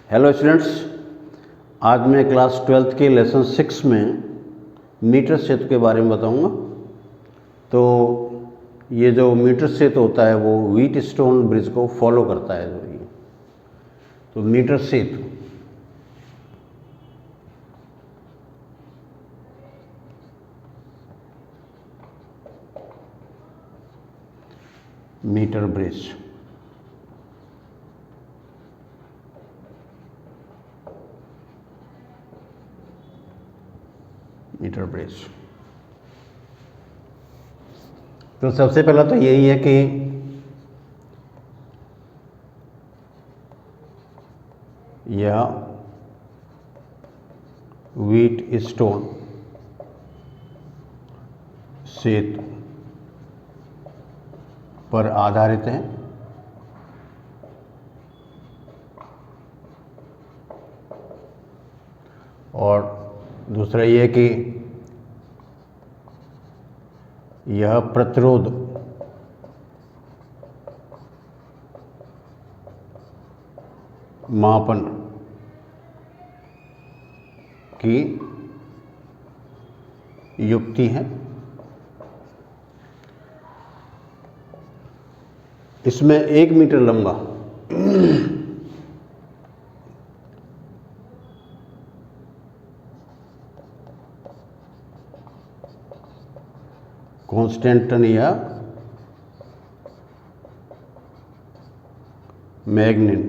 Hello students, आज मैं class 12th के लेसन 6 में मीटर सेतु के बारे में बताऊंगा। तो ये जो मीटर सेतु होता है वो व्हीट स्टोन ब्रिज को फॉलो करता है। जो ये तो मीटर सेतु मीटर ब्रिज मीटर ब्रिज। तो सबसे पहला तो यही है कि यह व्हीट स्टोन सेतु पर आधारित है और दूसरा ये कि यह प्रतिरोध मापन की युक्ति है। इसमें 1 मीटर लंबा कॉन्स्टेंटन या मैग्नीन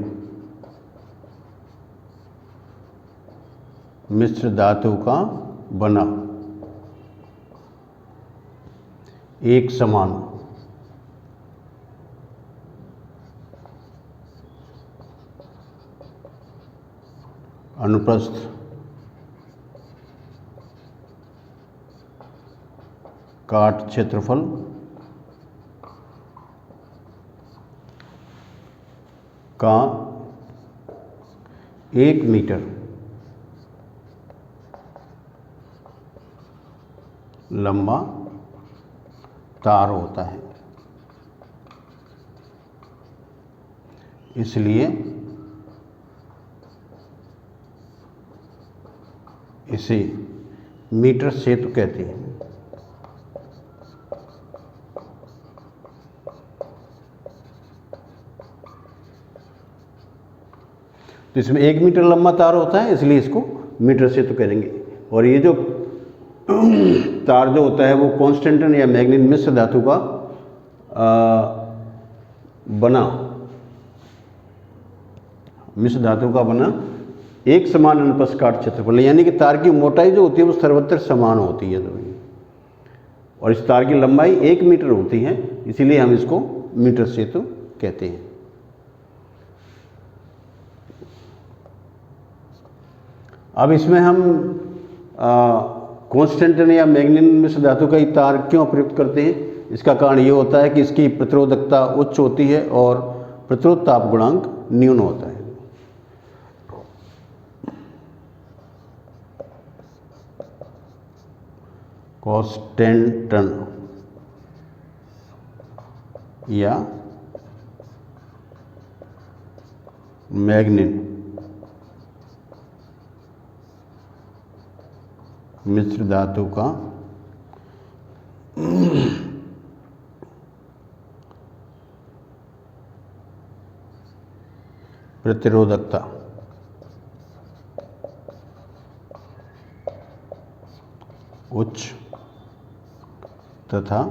मिश्र धातु का बना एक समान अनुप्रस्थ काट क्षेत्रफल का 1 मीटर लंबा तार होता है। इसलिए इसे मीटर सेतु कहते हैं। तो इसमें 1 मीटर लंबा तार होता है, इसलिए इसको मीटर सेतु कहेंगे। और ये जो तार जो होता है वो कॉन्स्टेंटन या मैग्नीन मिश्र धातु का बना एक समान अनुप्रस्थ काट क्षेत्रफल, यानी कि तार की मोटाई जो होती है वो सर्वत्र समान होती है। और इस तार की लंबाई 1 मीटर होती है, इसीलिए हम इसको मीटर सेतु कहते हैं। अब इसमें हम कॉन्स्टेंटन या मैग्नीन मिश्र धातु का ही तार क्यों प्रयुक्त करते हैं? इसका कारण ये होता है कि इसकी प्रतिरोधकता उच्च होती है और प्रतिरोध ताप गुणांक न्यून होता है। कॉन्स्टेंटन या मैग्नीन मिश्र धातु का प्रतिरोधकता उच्च तथा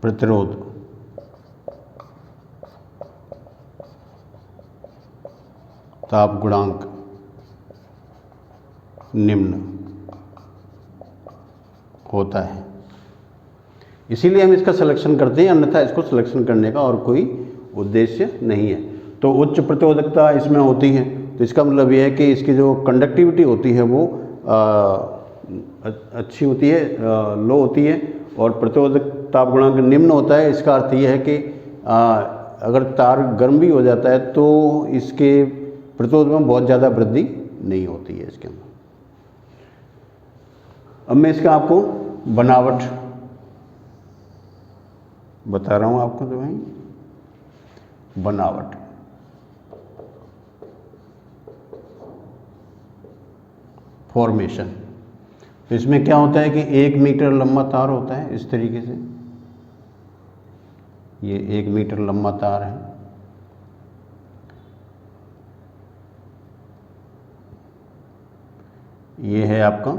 प्रतिरोध ताप गुणांक निम्न होता है। इसीलिए हम इसका सिलेक्शन करते हैं, अन्यथा इसको सिलेक्शन करने का और कोई उद्देश्य नहीं है। तो उच्च प्रतिरोधकता इसमें होती है, तो इसका मतलब यह है कि इसकी जो कंडक्टिविटी होती है वो अच्छी होती है, लो होती है, और प्रतिरोधक ताप गुणांक निम्न होता है। इसका अर्थ यह है कि अगर तार गर्म भी हो जाता है तो इसके प्रतिरोध में बहुत ज़्यादा वृद्धि नहीं होती है इसके अंदर। अब मैं इसका आपको बनावट बता रहा हूँ आपको। तो भाई बनावट। फॉर्मेशन। तो इसमें क्या होता है कि 1 मीटर लंबा तार होता है इस तरीके से, ये 1 मीटर लंबा तार है, ये है आपका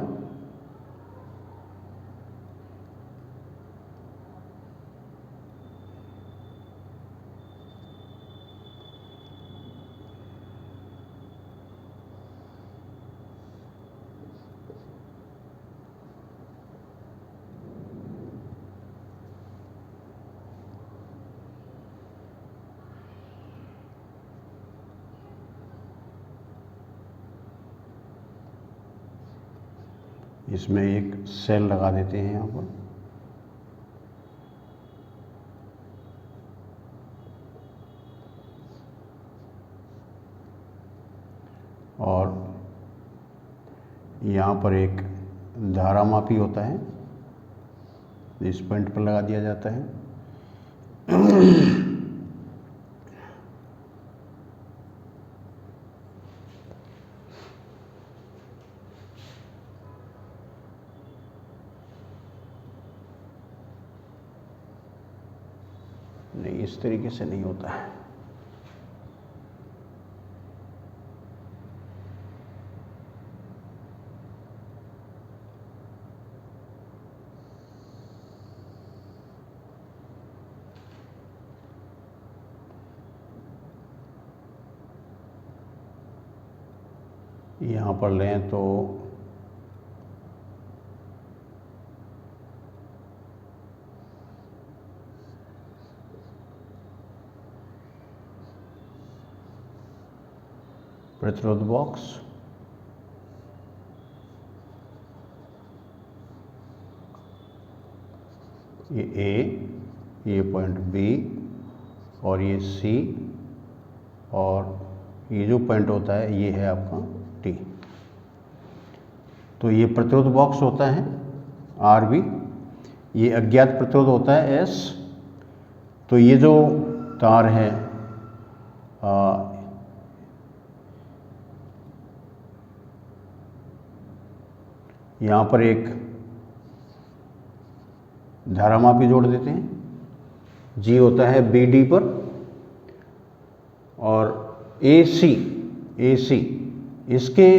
इसमें एक सेल लगा देते हैं यहाँ पर, और यहाँ पर एक धारामापी होता है, इस पॉइंट पर लगा दिया जाता है। नहीं, इस तरीके से नहीं होता है। यहाँ पर लें तो प्रतिरोध बॉक्स, ये ए, ये पॉइंट बी, और ये सी, और ये जो पॉइंट होता है ये है आपका टी। तो ये प्रतिरोध बॉक्स होता है आर बी, ये अज्ञात प्रतिरोध होता है एस। तो ये जो तार है यहाँ पर एक धारामापी जोड़ देते हैं, जी होता है बी डी पर, और ए सी इसके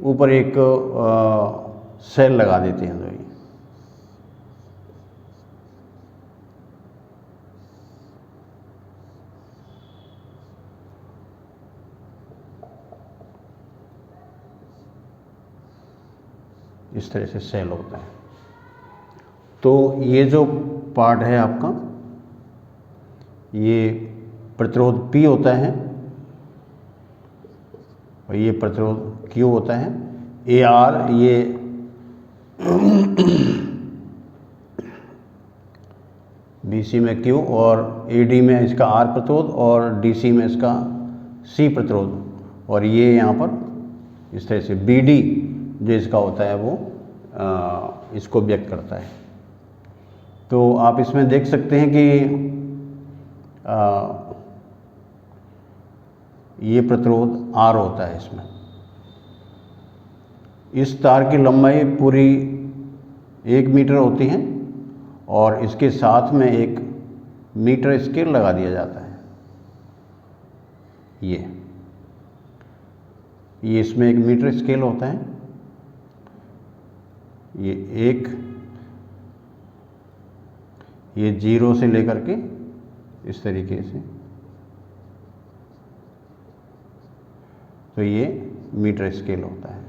ऊपर एक सेल लगा देते हैं। तो ये इस तरह से सेल होता है। तो ये जो पार्ट है आपका, ये प्रतिरोध P होता है, और ये प्रतिरोध Q होता है। ए आर ये BC में Q, और AD में इसका R प्रतिरोध, और DC में इसका C प्रतिरोध, और ये यहाँ पर इस तरह से BD जो इसका होता है वो इसको व्यक्त करता है। तो आप इसमें देख सकते हैं कि ये प्रतिरोध R होता है इसमें। इस तार की लंबाई पूरी 1 मीटर होती है, और इसके साथ में एक मीटर स्केल लगा दिया जाता है। ये इसमें एक मीटर स्केल होता है। ये 0 से लेकर के इस तरीके से, तो ये मीटर स्केल होता है।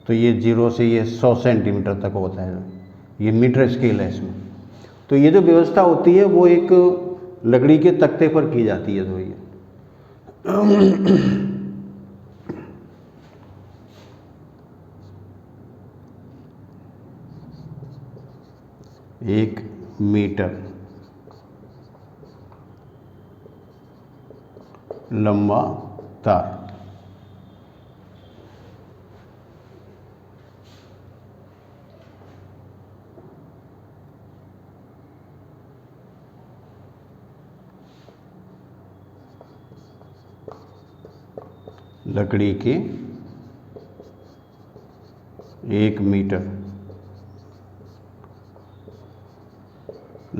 तो ये 0 से ये 100 सेंटीमीटर तक होता है, ये मीटर स्केल है इसमें। तो ये जो व्यवस्था होती है वो एक लकड़ी के तख्ते पर की जाती है। तो ये एक मीटर लंबा तार, लकड़ी के 1 मीटर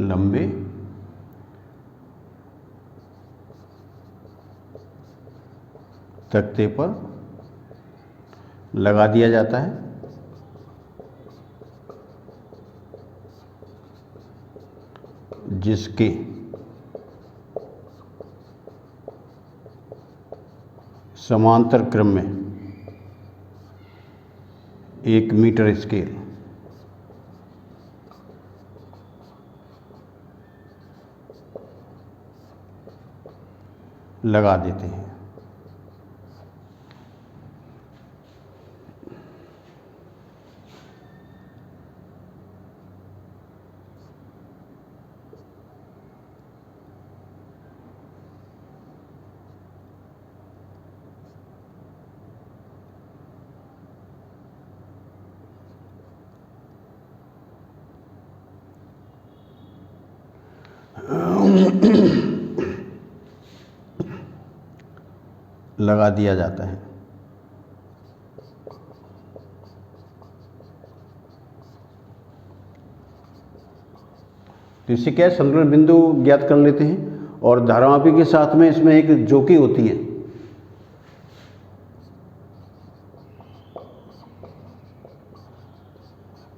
लंबे तख्ते पर लगा दिया जाता है, जिसके समांतर क्रम में 1 मीटर स्केल लगा देते हैं। लगा दिया जाता है। तो इससे क्या है, संतुलन बिंदु ज्ञात कर लेते हैं। और धारामापी के साथ में इसमें एक जोकी होती है।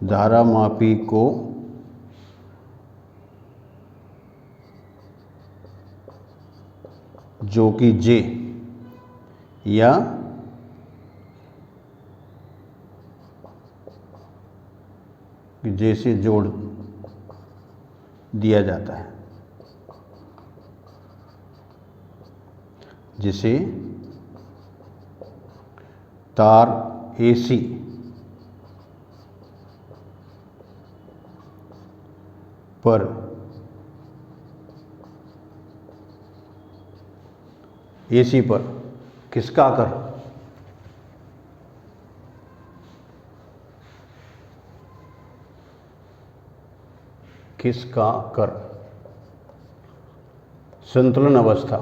धारामापी को जोकी जे या जे से जोड़ दिया जाता है, जिसे तार AC पर किसका कर संतुलन अवस्था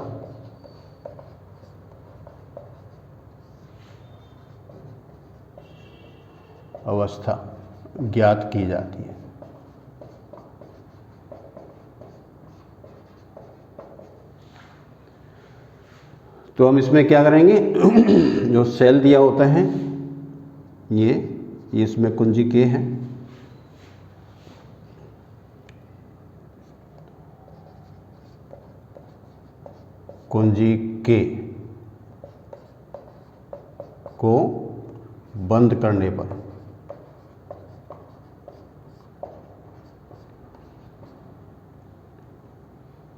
ज्ञात की जाती है। तो हम इसमें क्या करेंगे, जो सेल दिया होता है ये इसमें कुंजी के है, कुंजी के को बंद करने पर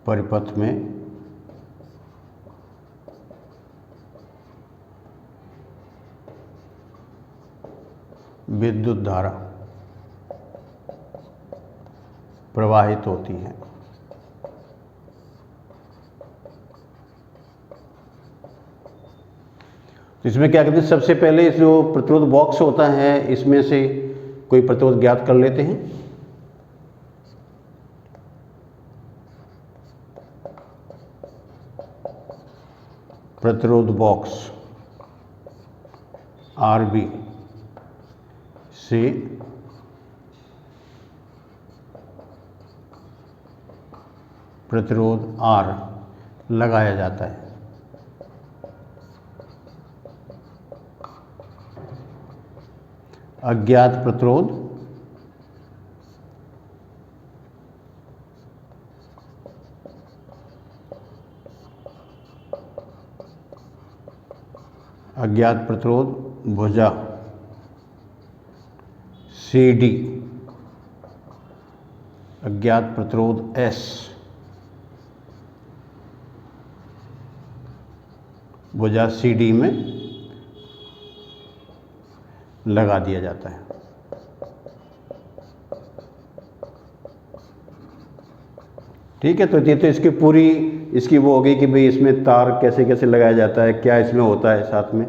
परिपथ में विद्युत धारा प्रवाहित होती है। तो इसमें क्या करते हैं, सबसे पहले जो प्रतिरोध बॉक्स होता है इसमें से कोई प्रतिरोध ज्ञात कर लेते हैं। प्रतिरोध बॉक्स RB से प्रतिरोध R लगाया जाता है। अज्ञात प्रतिरोध भुजा CD, अज्ञात प्रतिरोध S भुजा CD में लगा दिया जाता है। ठीक है, तो ये तो इसकी वो हो गई कि भाई इसमें तार कैसे कैसे लगाया जाता है, क्या इसमें होता है साथ में।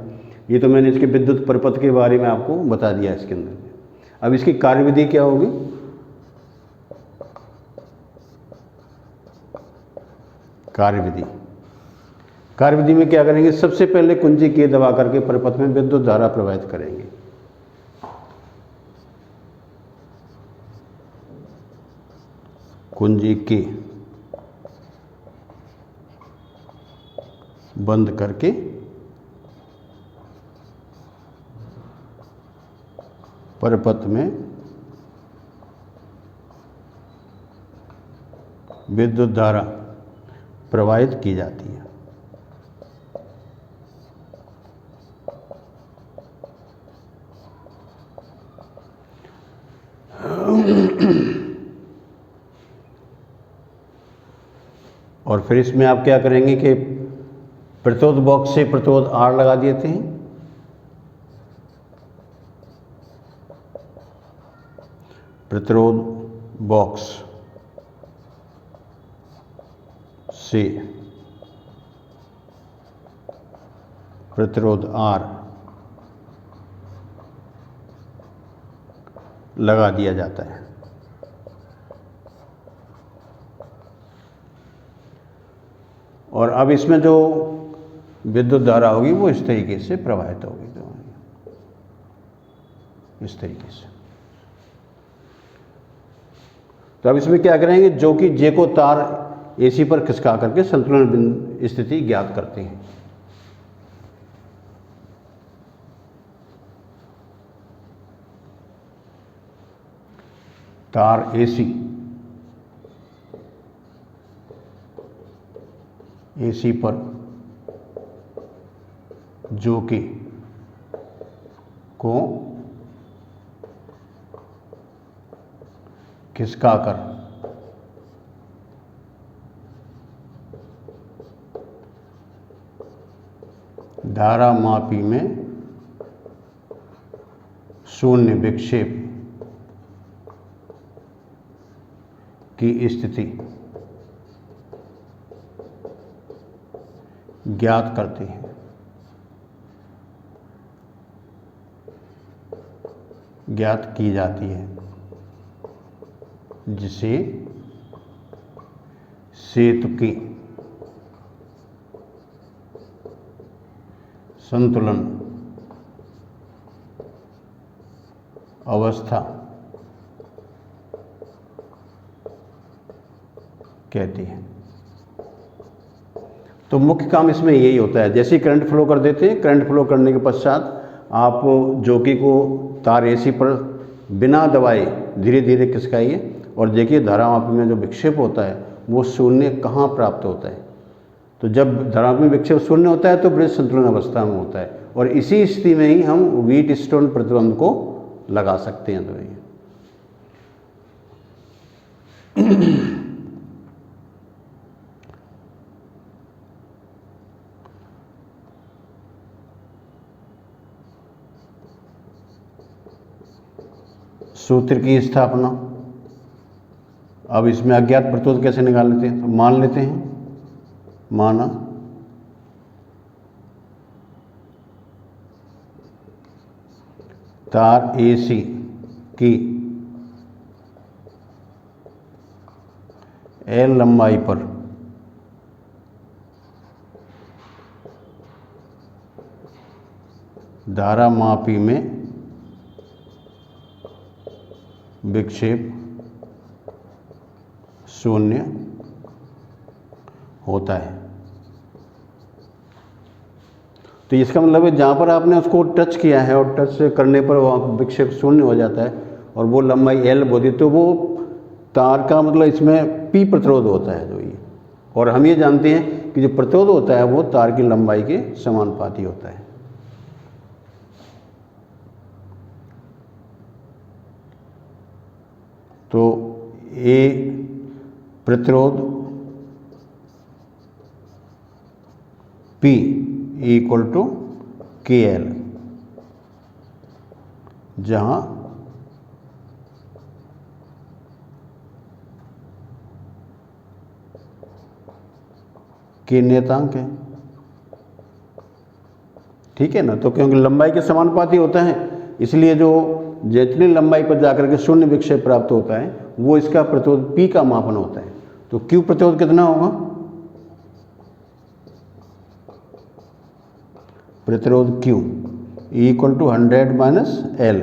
ये तो मैंने इसके विद्युत परिपथ के बारे में आपको बता दिया इसके अंदर। अब इसकी कार्यविधि क्या होगी, कार्यविधि में क्या करेंगे, सबसे पहले कुंजी की दबा करके परिपथ में विद्युत धारा प्रवाहित करेंगे। कुंजी की बंद करके परिपथ में विद्युत धारा प्रवाहित की जाती है। और फिर इसमें आप क्या करेंगे कि प्रतिरोध बॉक्स से प्रतिरोध R लगा देते हैं। प्रतिरोध बॉक्स से प्रतिरोध R लगा दिया जाता है। और अब इसमें जो विद्युत धारा होगी वो इस तरीके से प्रवाहित होगी, इस तरीके से। तो अब इसमें क्या करेंगे, जो कि जे को तार AC पर खिसका करके संतुलन स्थिति ज्ञात करते हैं। तार AC पर जो कि को खिसका कर धारा मापी में शून्य विक्षेप की स्थिति ज्ञात करते हैं। ज्ञात की जाती है, जिसे सेतु की संतुलन अवस्था कहती है। तो मुख्य काम इसमें यही होता है, जैसे करंट फ्लो कर देते हैं, करंट फ्लो करने के पश्चात आप जोकी को तार AC पर बिना दबाए धीरे धीरे खिसकाइए और देखिए धारा मापी में जो विक्षेप होता है वो शून्य कहाँ प्राप्त होता है। तो जब धारा मापी में विक्षेप शून्य होता है तो ब्रिज संतुलन अवस्था में होता है, और इसी स्थिति में ही हम व्हीटस्टोन प्रतिबंध को लगा सकते हैं। तो ये सूत्र की स्थापना। अब इसमें अज्ञात प्रतिरोध कैसे निकाल लेते हैं, तो मान लेते हैं, माना तार AC की L लंबाई पर धारा मापी में विक्षेप शून्य होता है। तो इसका मतलब है जहाँ पर आपने उसको टच किया है और टच करने पर वहाँ विक्षेप शून्य हो जाता है और वो लंबाई L बोली, तो वो तार का मतलब इसमें P प्रतिरोध होता है जो ये। और हम ये जानते हैं कि जो प्रतिरोध होता है वो तार की लंबाई के समानुपाती होता है। तो A प्रतिरोध P इक्वल टू KL, जहाँ K नियतांक है, ठीक है ना। तो क्योंकि लंबाई के समानुपाती होता है, इसलिए जो जितनी लंबाई पर जाकर के शून्य विक्षेप प्राप्त होता है वो इसका प्रतिरोध P का मापन होता है। तो Q प्रतिरोध कितना होगा, प्रतिरोध Q equal to 100 minus L।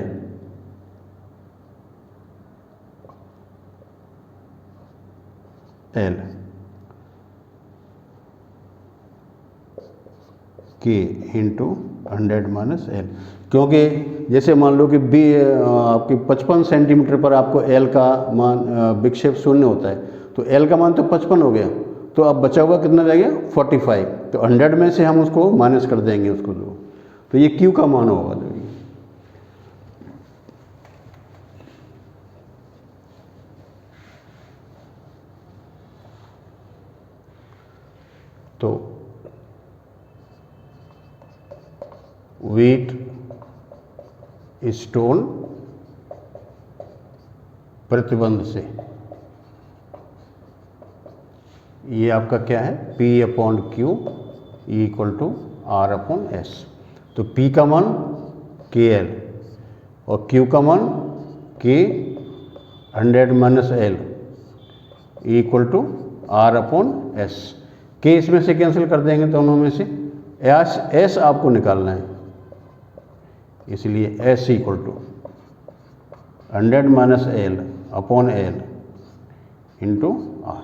K into 100 minus L. क्योंकि जैसे मान लो कि बी आपकी 55 सेंटीमीटर पर आपको एल का मान विक्षेप शून्य होता है, तो एल का मान तो 55 हो गया, तो अब बचा हुआ कितना रह गया 45। तो 100 में से हम उसको माइनस कर देंगे उसको दो, तो ये क्यू का मान होगा। तो व्हीट स्टोन प्रतिबंध से ये आपका क्या है P upon Q equal to R upon S। तो P का मान KL और Q का मान K 100 minus L equal to R upon S। K इसमें से कैंसिल कर देंगे दोनों में से, S आपको निकालना है, इसलिए S equal to 100 minus L upon L into R।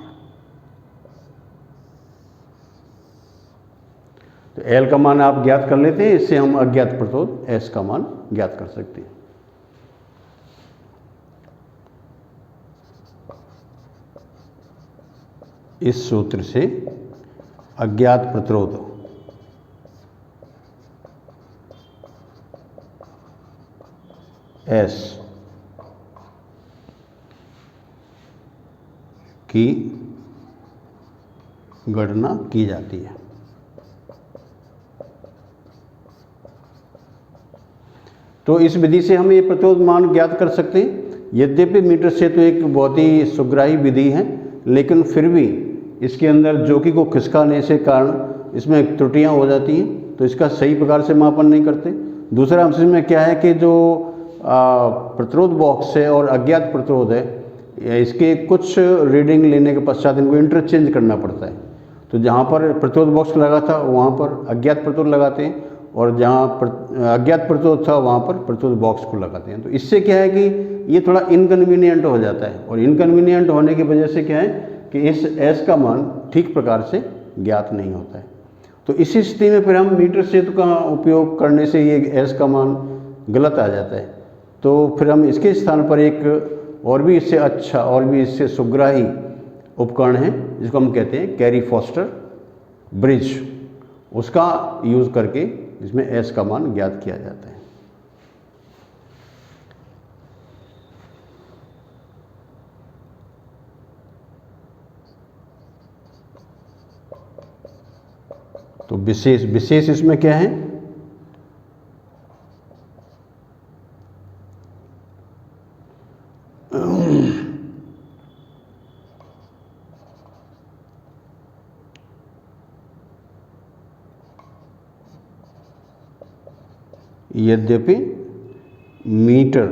तो L का मान आप ज्ञात कर लेते हैं, इससे हम अज्ञात प्रतिरोध S का मान ज्ञात कर सकते हैं। इस सूत्र से अज्ञात प्रतिरोध S की गणना की जाती है। तो इस विधि से हम ये प्रतिरोध मान ज्ञात कर सकते हैं। यद्यपि मीटर से तो एक बहुत ही सुग्राही विधि है, लेकिन फिर भी इसके अंदर जोकि को खिसकाने से कारण इसमें त्रुटियां हो जाती हैं, तो इसका सही प्रकार से मापन नहीं करते। दूसरा अंश में क्या है कि जो प्रतिरोध बॉक्स है और अज्ञात प्रतिरोध है, इसके कुछ रीडिंग लेने के पश्चात इनको इंटरचेंज करना पड़ता है। तो जहाँ पर प्रतिरोध बॉक्स लगा था वहाँ पर अज्ञात प्रतिरोध लगाते हैं, और जहाँ अज्ञात प्रतिरोध था वहाँ पर प्रतिरोध बॉक्स को लगाते हैं। तो इससे क्या है कि ये थोड़ा इनकन्वीनियंट हो जाता है, और इनकन्वीनियंट होने की वजह से क्या है कि इस S का मान ठीक प्रकार से ज्ञात नहीं होता है। तो इसी स्थिति में फिर हम मीटर सेतु का उपयोग करने से ये S का मान गलत आ जाता है। तो फिर हम इसके स्थान पर एक और भी इससे अच्छा और भी इससे सुग्राही उपकरण है, जिसको हम कहते हैं कैरी फॉस्टर ब्रिज, उसका यूज़ करके इसमें S का मान ज्ञात किया जाता है। तो विशेष इसमें क्या है, यद्यपि मीटर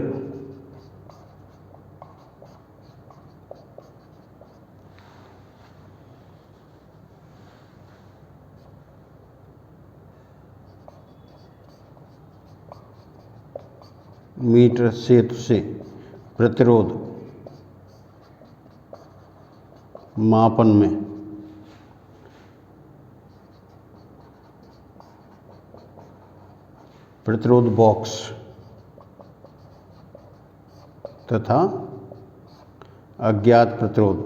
सेतु से प्रतिरोध मापन में प्रतिरोध बॉक्स तथा अज्ञात प्रतिरोध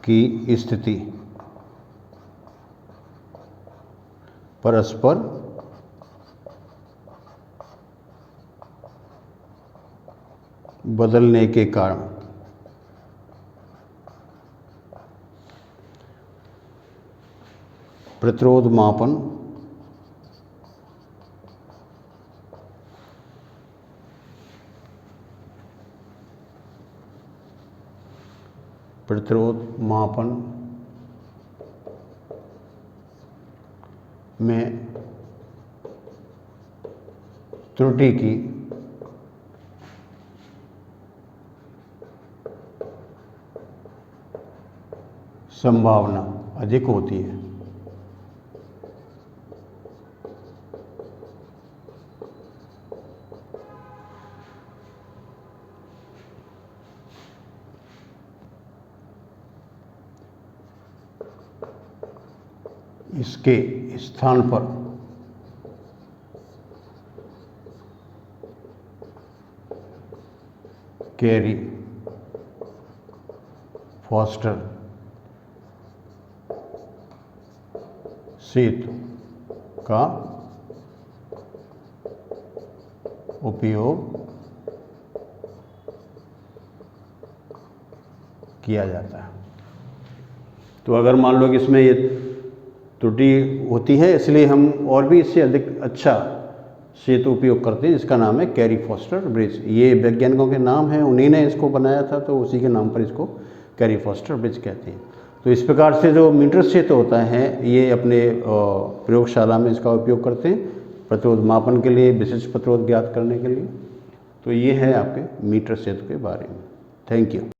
की स्थिति परस्पर बदलने के कारण प्रतिरोध मापन में त्रुटि की संभावना अधिक होती है। इसके स्थान पर कैरी फॉस्टर सेतु का उपयोग किया जाता है। तो अगर मान लो कि इसमें ये त्रुटि होती है, इसलिए हम और भी इससे अधिक अच्छा सेतु उपयोग करते हैं जिसका नाम है कैरी फॉस्टर ब्रिज। ये वैज्ञानिकों के नाम हैं, उन्हीं ने इसको बनाया था, तो उसी के नाम पर इसको कैरी फॉस्टर ब्रिज कहते हैं। तो इस प्रकार से जो मीटर सेतु होता है ये अपने प्रयोगशाला में इसका उपयोग करते हैं प्रतिरोध मापन के लिए, विशिष्ट प्रतिरोध ज्ञात करने के लिए। तो ये है आपके मीटर सेतु के बारे में। Thank you.